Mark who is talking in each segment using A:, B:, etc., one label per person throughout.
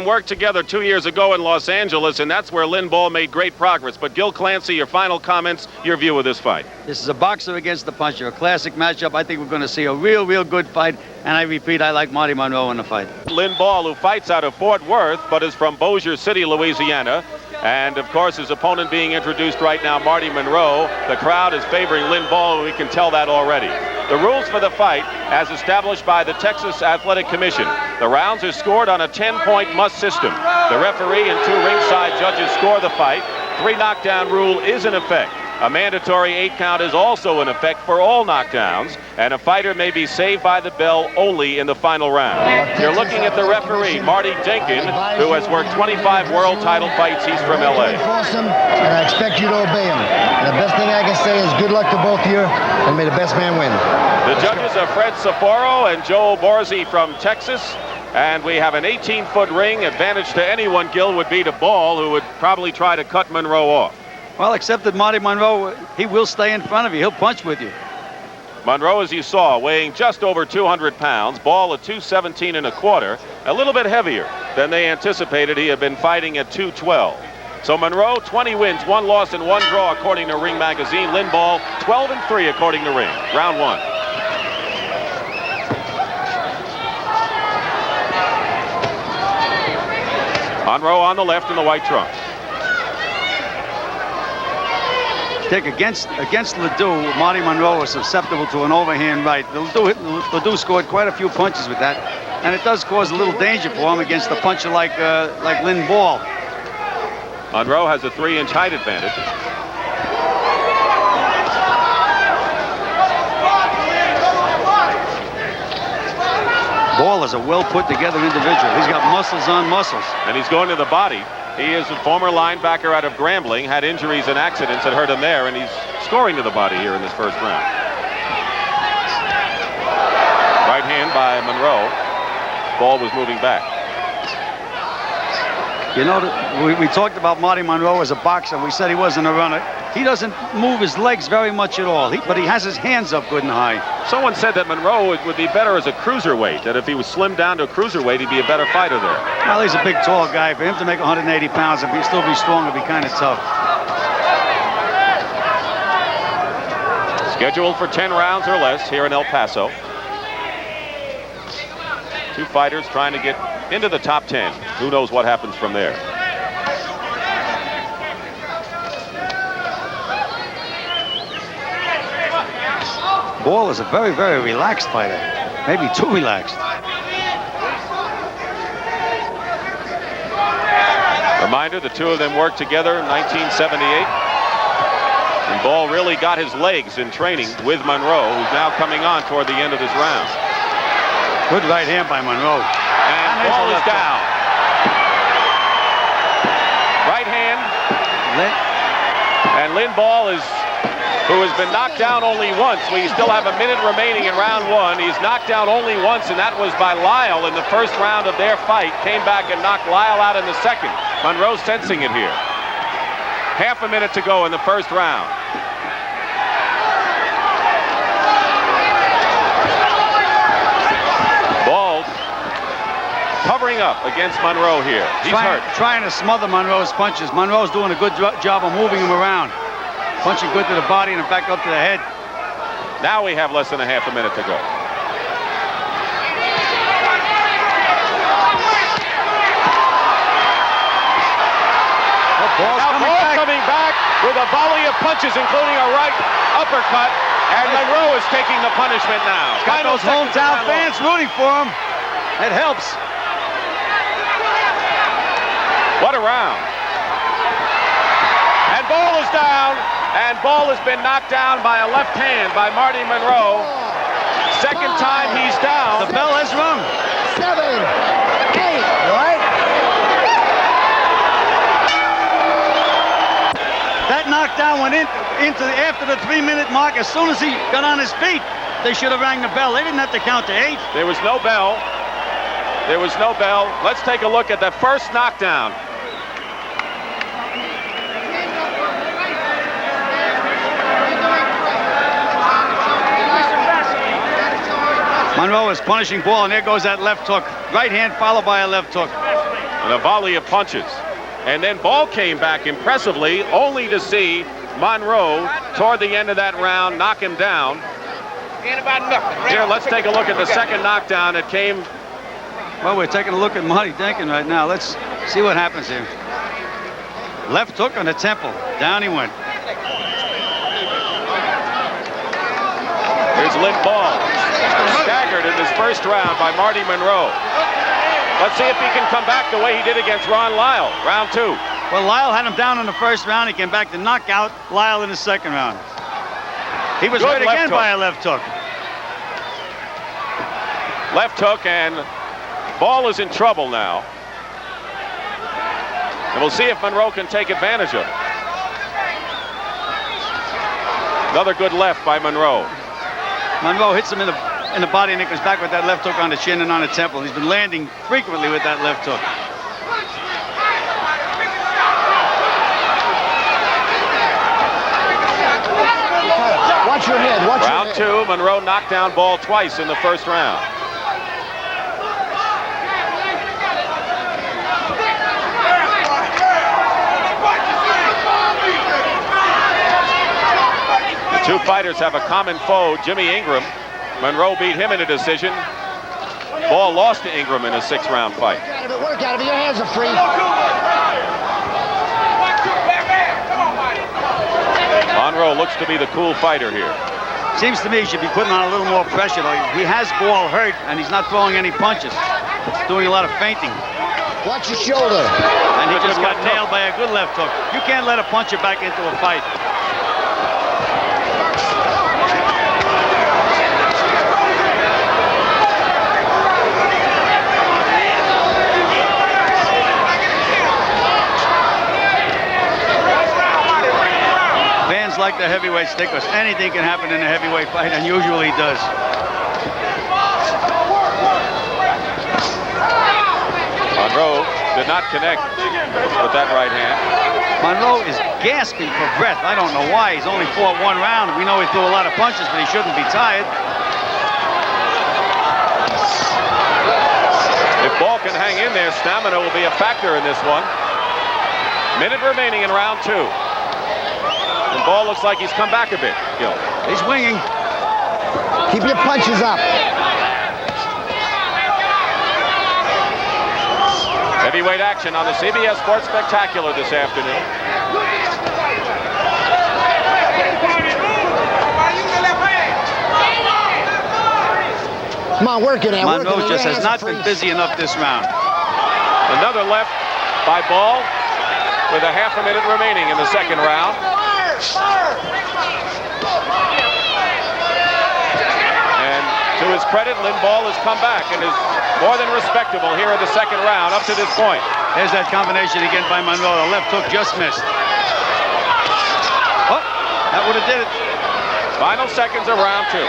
A: Worked together 2 years ago in Los Angeles, and that's where Lynn Ball made great progress. But Gil Clancy, your final comments, your view of this fight.
B: This is a boxer against the puncher, a classic matchup. I think we're going to see a real good fight, and I repeat, I like Marty Monroe in the fight.
A: Lynn Ball, who fights out of Fort Worth, but is from Bossier City, Louisiana. And, of course, his opponent being introduced right now, Marty Monroe. The crowd is favoring Lynn Ball, and we can tell that already. The rules for the fight, as established by the Texas Athletic Commission. The rounds are scored on a 10-point must system. The referee and 2 ringside judges score the fight. 3 knockdown rule is in effect. A mandatory 8 count is also in effect for all knockdowns, and a fighter may be saved by the bell only in the final round. You're looking at the referee, Marty Dinkin, who has worked 25 world title fights. He's from L.A.
C: And I expect you to obey him. And the best thing I can say is good luck to both of you, and may the best man win.
A: The judges are Fred Sapporo and Joe Borzi from Texas. And we have an 18-foot ring. Advantage to anyone, Gil, would be to Ball, who would probably try to cut Monroe off.
B: Well, except that Marty Monroe, he will stay in front of you. He'll punch with you.
A: Monroe, as you saw, weighing just over 200 pounds. Ball at 217 1/4. A little bit heavier than they anticipated. He had been fighting at 212. So Monroe, 20 wins, 1 loss, and 1 draw, according to Ring Magazine. Lynn Ball, 12-3, according to Ring. Round 1. Monroe on the left in the white trunks.
B: Dick, against Ledoux, Marty Monroe is susceptible to an overhand right. Ledoux scored quite a few punches with that, and it does cause a little danger for him against a puncher like Lynn Ball.
A: Monroe has a 3-inch height advantage.
B: Ball is a well put together individual. He's got muscles on muscles.
A: And he's going to the body. He is a former linebacker out of Grambling, had injuries and accidents that hurt him there, and he's scoring to the body here in this first round. Right hand by Monroe. Ball was moving back.
B: You know, we talked about Marty Monroe as a boxer. We said he wasn't a runner. He doesn't move his legs very much at all, but he has his hands up good and high.
A: Someone said that Monroe would be better as a cruiserweight, that if he was slimmed down to a cruiserweight, he'd be a better fighter there.
B: Well, he's a big, tall guy. For him to make 180 pounds and still be strong would be kind of tough.
A: Scheduled for 10 rounds or less here in El Paso. 2 fighters trying to get into the top 10. Who knows what happens from there.
B: Ball is a very relaxed fighter. Maybe too relaxed.
A: Reminder, the 2 of them worked together in 1978. And Ball really got his legs in training with Monroe, who's now coming on toward the end of this round.
B: Good right hand by Monroe.
A: And Ball is down. Right hand. And Lynn Ball who has been knocked down only once. We still have a minute remaining in round 1. He's knocked down only once, and that was by Lyle in the first round of their fight. Came back and knocked Lyle out in the second. Monroe sensing it here. Half a minute to go in the first round. Ball covering up against Monroe here. He's hurt.
B: Trying to smother Monroe's punches. Monroe's doing a good job of moving him around. Punching good to the body and in fact up to the head.
A: Now we have less than a half a minute to go. Ball's coming back with a volley of punches, including a right uppercut. And Monroe is taking the punishment now.
B: Got those hometown fans rooting for him. It helps.
A: What a round. And Ball is down. And Ball has been knocked down by a left hand by Marty Monroe. Second time he's down.
B: The bell has rung.
C: 7, 8, right?
B: That knockdown went after the 3-minute mark. As soon as he got on his feet, they should have rang the bell. They didn't have to count to 8.
A: There was no bell. There was no bell. Let's take a look at the first knockdown. Monroe is punishing Ball, and there goes that left hook. Right hand followed by a left hook. and a volley of punches. And then Ball came back impressively, only to see Monroe toward the end of that round knock him down. Here, let's take a look at the second knockdown. It came.
B: Well, we're taking a look at Marty Denkin right now. Let's see what happens here. Left hook on the temple. Down he went.
A: Here's Lynn Ball, staggered in his first round by Marty Monroe. Let's see if he can come back the way he did against Ron Lyle, round 2.
B: Well, Lyle had him down in the first round. He came back to knock out Lyle in the second round. He was hurt again by a left hook.
A: Left hook, and Ball is in trouble now. And we'll see if Monroe can take advantage of it. Another good left by Monroe.
B: Monroe hits him in the body, and he comes back with that left hook on the chin and on the temple. He's been landing frequently with that left hook.
C: Watch your head. Watch
A: Round 2, Monroe knocked down Ball twice in the first round. The two fighters have a common foe, Jimmy Ingram. Monroe beat him in a decision. Ball lost to Ingram in a 6-round fight.
C: Work out of it. Your hands are free.
A: Monroe looks to be the cool fighter here.
B: Seems to me he should be putting on a little more pressure, though. He has Ball hurt, and he's not throwing any punches. He's doing a lot of feinting.
C: Watch your shoulder.
B: And he just got nailed by a good left hook. You can't let a puncher back into a fight. Fans like the heavyweight stickers. Anything can happen in a heavyweight fight, and usually does.
A: Monroe did not connect with that right hand.
B: Monroe is gasping for breath. I don't know why. He's only fought 1 round. We know he threw a lot of punches, but he shouldn't be tired.
A: If Ball can hang in there, stamina will be a factor in this one. Minute remaining in round 2. And Ball looks like he's come back a bit, Gil.
B: He's winging.
C: Keep your punches up.
A: Heavyweight action on the CBS Sports Spectacular this afternoon.
C: Come on, work it out.
B: Monroe just has not been busy enough this round.
A: Another left by Ball with a half a minute remaining in the second round. And to his credit, Lynn Ball has come back and is more than respectable here in the second round up to this point.
B: There's that combination again by Monroe. The left hook just missed. Oh, that would have did it.
A: Final seconds of round 2.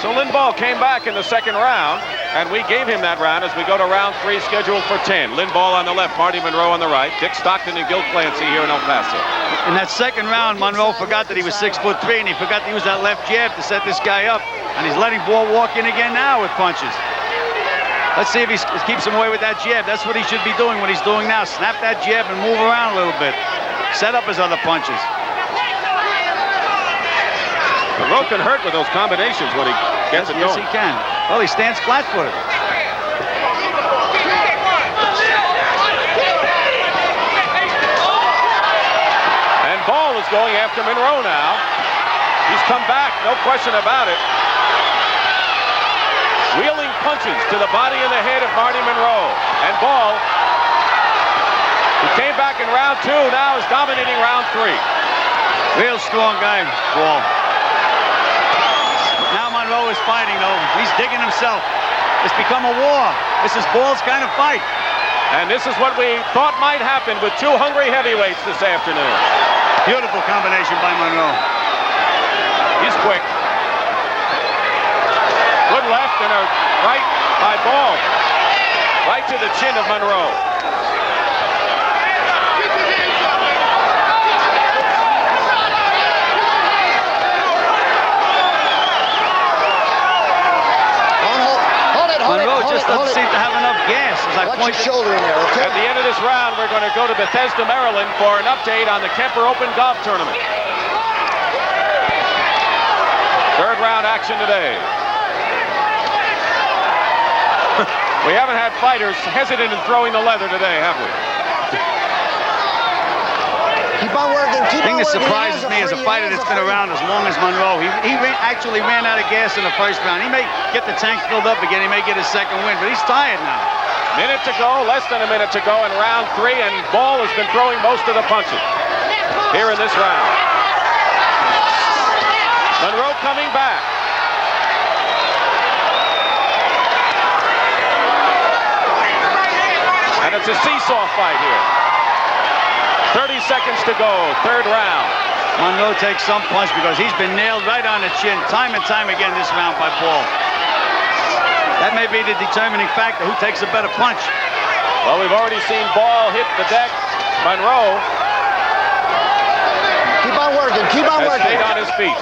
A: So Lynn Ball came back in the second round, and we gave him that round as we go to round 3, scheduled for 10. Lynn Ball on the left, Marty Monroe on the right, Dick Stockton and Gil Clancy here in El Paso.
B: In that second round, Monroe forgot that he was 6'3", and he forgot to use that left jab to set this guy up. And he's letting Ball walk in again now with punches. Let's see if he keeps him away with that jab. That's what he should be doing, what he's doing now. Snap that jab and move around a little bit. Set up his other punches.
A: Monroe can hurt with those combinations when he gets it going.
B: Yes, he can. Well, he stands flat-footed.
A: And Ball is going after Monroe now. He's come back, no question about it. Wheeling punches to the body and the head of Marty Monroe. And Ball, who came back in round 2, now is dominating round 3.
B: Real strong guy, Ball. Now Monroe is fighting, though. He's digging himself. It's become a war. This is Ball's kind of fight.
A: And this is what we thought might happen with 2 hungry heavyweights this afternoon.
B: Beautiful combination by Monroe.
A: He's quick. Good left and a right by Ball. Right to the chin of Monroe.
B: just doesn't seem to have enough gas, as I
C: Watch
B: point.
C: your shoulder in there, okay?
A: At the end of this round, we're going to go to Bethesda, Maryland for an update on the Kemper Open Golf Tournament. Third round action today. We haven't had fighters hesitant in throwing the leather today, have we?
C: Keep on working.
B: The thing that surprises me as a fighter that's been around as long as Monroe, he actually ran out of gas in the first round. He may get the tank filled up again. He may get his second win, but he's tired now.
A: Minute to go, less than a minute to go in round 3, and Ball has been throwing most of the punches here in this round. Monroe coming back. And it's a seesaw fight here. 30 seconds to go, third round.
B: Monroe takes some punch because he's been nailed right on the chin time and time again this round by Ball. That may be the determining factor, who takes a better punch.
A: Well, we've already seen Ball hit the deck. Monroe
C: Keep on working. Keep on
A: has
C: working.
A: stayed on his feet.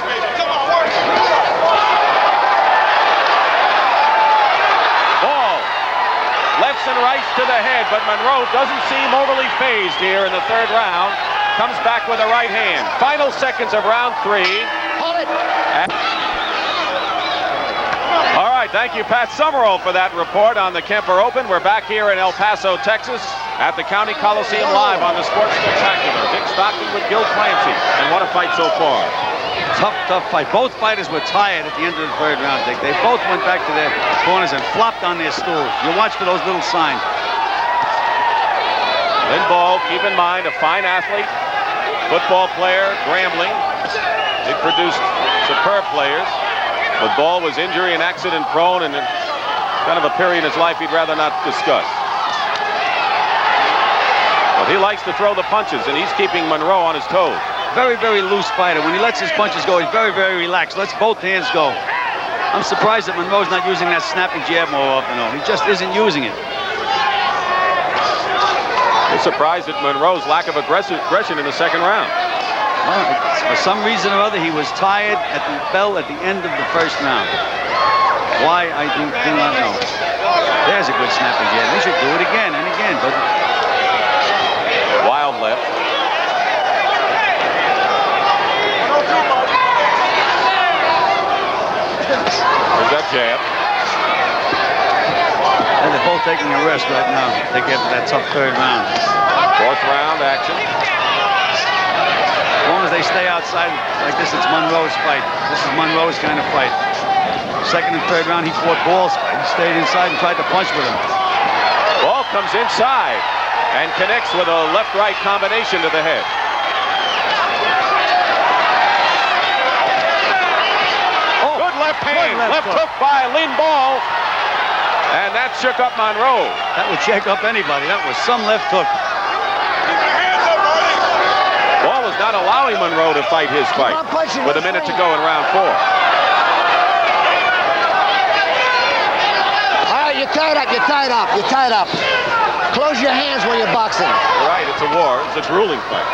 A: Ball, lefts and rights to the head, but Monroe doesn't seem overly phased here in the third round. Comes back with a right hand. Final seconds of round 3.
C: Hold it.
A: All right, thank you, Pat Summerall, for that report on the Kemper Open. We're back here in El Paso, Texas, at the County Coliseum live on the Sports Spectacular. Dick Stockton with Gil Clancy, and what a fight so far.
B: Tough fight. Both fighters were tired at the end of the third round, Dick. They both went back to their corners and flopped on their stools. You watch for those little signs.
A: Lynn Ball, keep in mind, a fine athlete, football player, Grambling. They produced superb players. But Ball was injury and accident prone, and kind of a period in his life he'd rather not discuss. But he likes to throw the punches, and he's keeping Monroe on his toes.
B: Very, very loose fighter. When he lets his punches go, he's very, very relaxed. Lets both hands go. I'm surprised that Monroe's not using that snapping jab more often, though. He just isn't using it.
A: I'm surprised at Monroe's lack of aggression in the second round.
B: Well, for some reason or other, he was tired at the bell at the end of the first round. Why, I do not know. There's a good snapping jab. He should do it again and again. But
A: Wild left. There's that jab.
B: and they're both taking a rest right now. They get to that tough third round.
A: Fourth round action.
B: As long as they stay outside like this, it's Monroe's fight. This is Monroe's kind of fight. Second and third round, he fought Ball's fight. He stayed inside and tried to punch with him.
A: Ball comes inside and connects with a left-right combination to the head.
B: Oh,
A: good left hand, left
B: hook.
A: hook by Lynn Ball. And that shook up Monroe.
B: That would shake up anybody. That was some left hook.
A: Ball is not allowing Monroe to fight his fight with a minute to go in round 4.
C: All right, you're tied up, you're tied up, you're tied up. Close your hands when you're boxing.
A: You're right, it's a war. It's a grueling fight.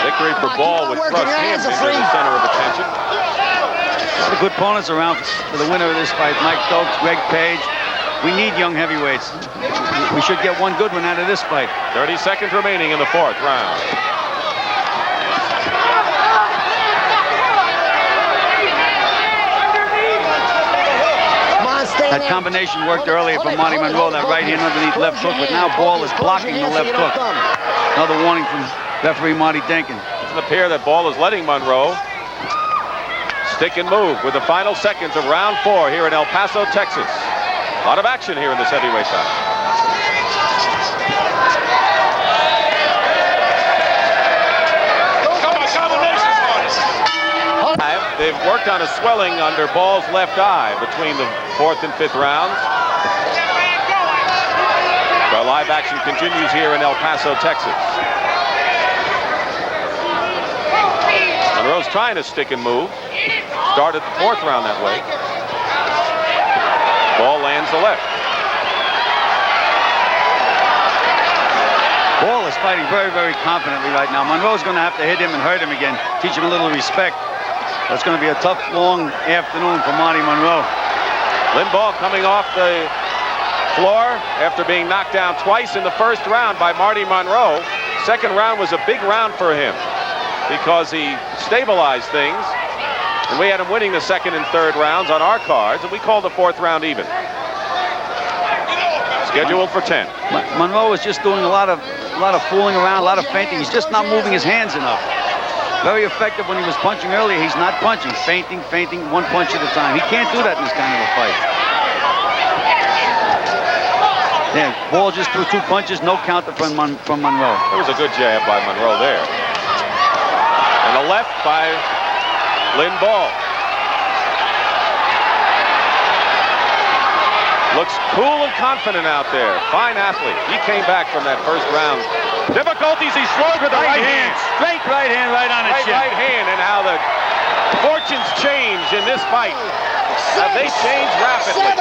A: Victory for Ball with thrust him into the center of attention.
B: A lot of good opponents around for the winner of this fight. Mike Stokes, Greg Page. We need young heavyweights. We should get one good one out of this fight.
A: 30 seconds remaining in the fourth round.
B: That combination worked earlier for Marty Monroe, that right hand underneath left hook, but now Ball is blocking the left hook. Another warning from referee Marty Denkin.
A: It doesn't appear that Ball is letting Monroe stick and move with the final seconds of round 4 here in El Paso, Texas. A lot of action here in this heavyweight bout. They've worked on a swelling under Ball's left eye between the 4th and 5th rounds. Our live action continues here in El Paso, Texas. Monroe's trying to stick and move. Started the 4th round that way. Ball lands the left.
B: Ball is fighting very, very confidently right now. Monroe's going to have to hit him and hurt him again. Teach him a little respect. That's going to be a tough, long afternoon for Marty Monroe.
A: Lynn Ball coming off the floor after being knocked down twice in the first round by Marty Monroe. Second round was a big round for him because he stabilized things. And we had him winning the second and third rounds on our cards, and we called the fourth round even. Scheduled for 10.
B: Monroe is just doing a lot of fooling around, a lot of feinting. He's just not moving his hands enough. Very effective when he was punching earlier. He's not punching, feinting, one punch at a time. He can't do that in this kind of a fight. Yeah, Ball just threw 2 punches, no counter from Monroe.
A: It was a good jab by Monroe there. And a left by Lynn Ball. Looks cool and confident out there. Fine athlete. He came back from that first round. Difficulties. He slowed with the right hand.
B: Straight right hand right on his chin.
A: Right hand, and how the fortunes change in this fight. They change rapidly.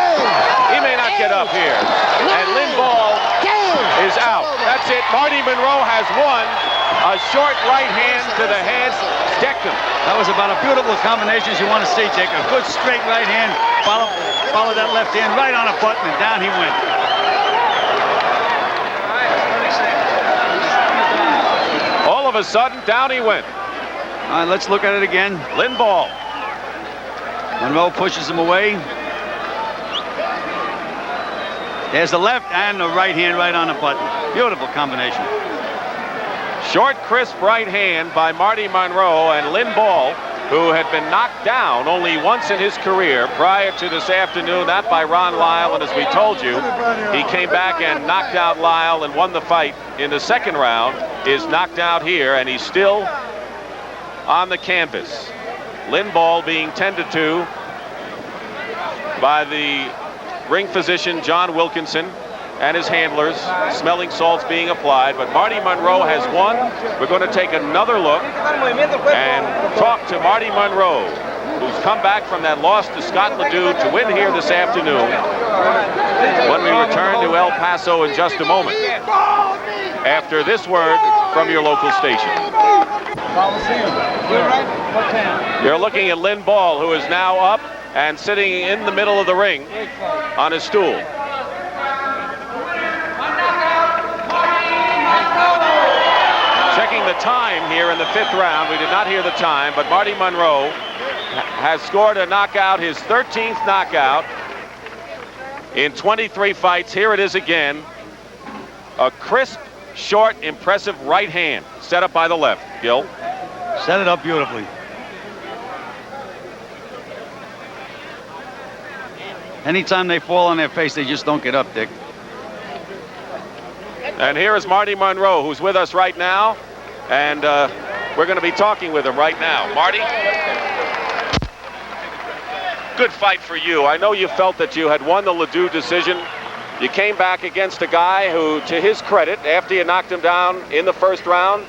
A: He may not get up here. And Lynn Ball is out. That's it. Marty Monroe has won. A short right hand to the head. Decked him.
B: That was about a beautiful combination as you want to see, Dick. A good straight right hand. Follow that left hand right on a button, and down he went.
A: All of a sudden, down he went.
B: All right, let's look at it again.
A: Lynn Ball.
B: Monroe pushes him away. There's the left and the right hand right on the button. Beautiful combination.
A: Short, crisp right hand by Marty Monroe, and Lynn Ball, who had been knocked down only once in his career prior to this afternoon, that by Ron Lyle, and as we told you, he came back and knocked out Lyle and won the fight in the second round, is knocked out here, and he's still on the canvas. Lynn Ball being tended to by the ring physician John Wilkinson and his handlers, smelling salts being applied, but Marty Monroe has won. We're going to take another look and talk to Marty Monroe, who's come back from that loss to Scott Ledoux to win here this afternoon, when we return to El Paso in just a moment, after this word from your local station. You're looking at Lynn Ball, who is now up and sitting in the middle of the ring on his stool. Checking the time here in the fifth round. We did not hear the time, but Marty Monroe has scored a knockout, his 13th knockout in 23 fights. Here it is again. A crisp, short, impressive right hand set up by the left. Gil?
B: Set it up beautifully. Anytime they fall on their face, they just don't get up, Dick.
A: And here is Marty Monroe, who's with us right now, and we're going to be talking with him right now. Marty? Good fight for you. I know you felt that you had won the Ledoux decision. You came back against a guy who, to his credit, after you knocked him down in the first round,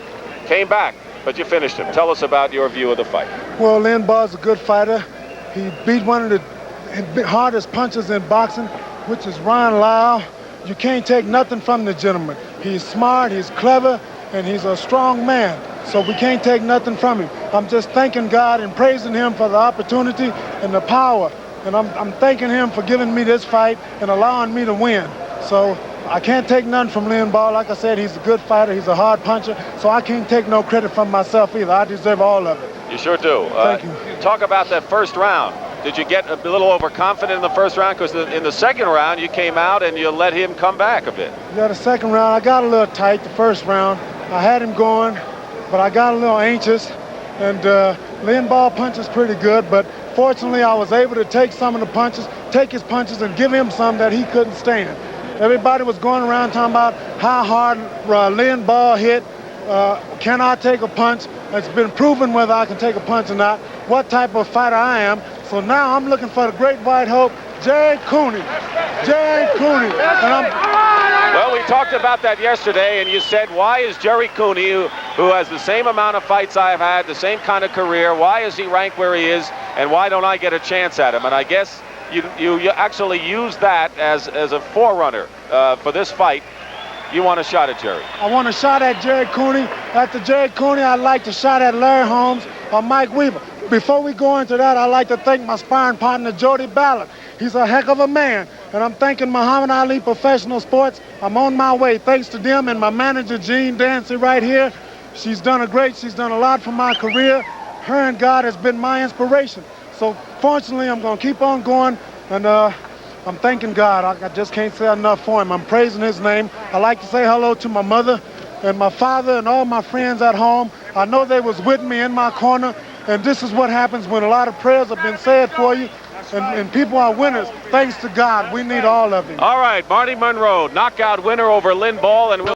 A: came back, but you finished him. Tell us about your view of the fight.
D: Well, Lynn Ball's a good fighter. He beat one of the hardest punchers in boxing, which is Ron Lyle. You can't take nothing from the gentleman. He's smart, he's clever, and he's a strong man. So we can't take nothing from him. I'm just thanking God and praising him for the opportunity and the power. And I'm thanking him for giving me this fight and allowing me to win. So I can't take nothing from Lynn Ball. Like I said, he's a good fighter, he's a hard puncher, so I can't take no credit from myself either. I deserve all of it.
A: You sure do.
D: Thank you.
A: Talk about that first round. Did you get a little overconfident in the first round? Because in the second round, you came out and you let him come back a bit.
D: Yeah, the second round, I got a little tight the first round. I had him going, but I got a little anxious. And Lynn Ball punches pretty good, but fortunately, I was able to take some of the punches, take his punches, and give him some that he couldn't stand. Everybody was going around talking about how hard Lynn Ball hit. Can I take a punch? It's been proven whether I can take a punch or not, what type of fighter I am. So now I'm looking for the great white hope, Jerry Cooney. Jerry Cooney.
A: Well, we talked about that yesterday, and you said, why is Jerry Cooney, who has the same amount of fights I've had, the same kind of career, why is he ranked where he is, and why don't I get a chance at him? And I guess you actually use that as a forerunner for this fight. You want a shot at Jerry?
D: I want a shot at Jerry Cooney. After Jerry Cooney, I'd like to shot at Larry Holmes or Mike Weaver. before we go into that, I'd like to thank my sparring partner, Jody Ballard. He's a heck of a man. And I'm thanking Muhammad Ali Professional Sports. I'm on my way. Thanks to them and my manager, Jean Dancy, right here. She's done a lot for my career. Her and God has been my inspiration. So fortunately, I'm going to keep on going. And I'm thanking God. I just can't say enough for him. I'm praising his name. I like to say hello to my mother and my father and all my friends at home. I know they was with me in my corner. And this is what happens when a lot of prayers have been said for you. And people are winners. Thanks to God. We need all of you.
A: All right, Marty Monroe, knockout winner over Lynn Ball. And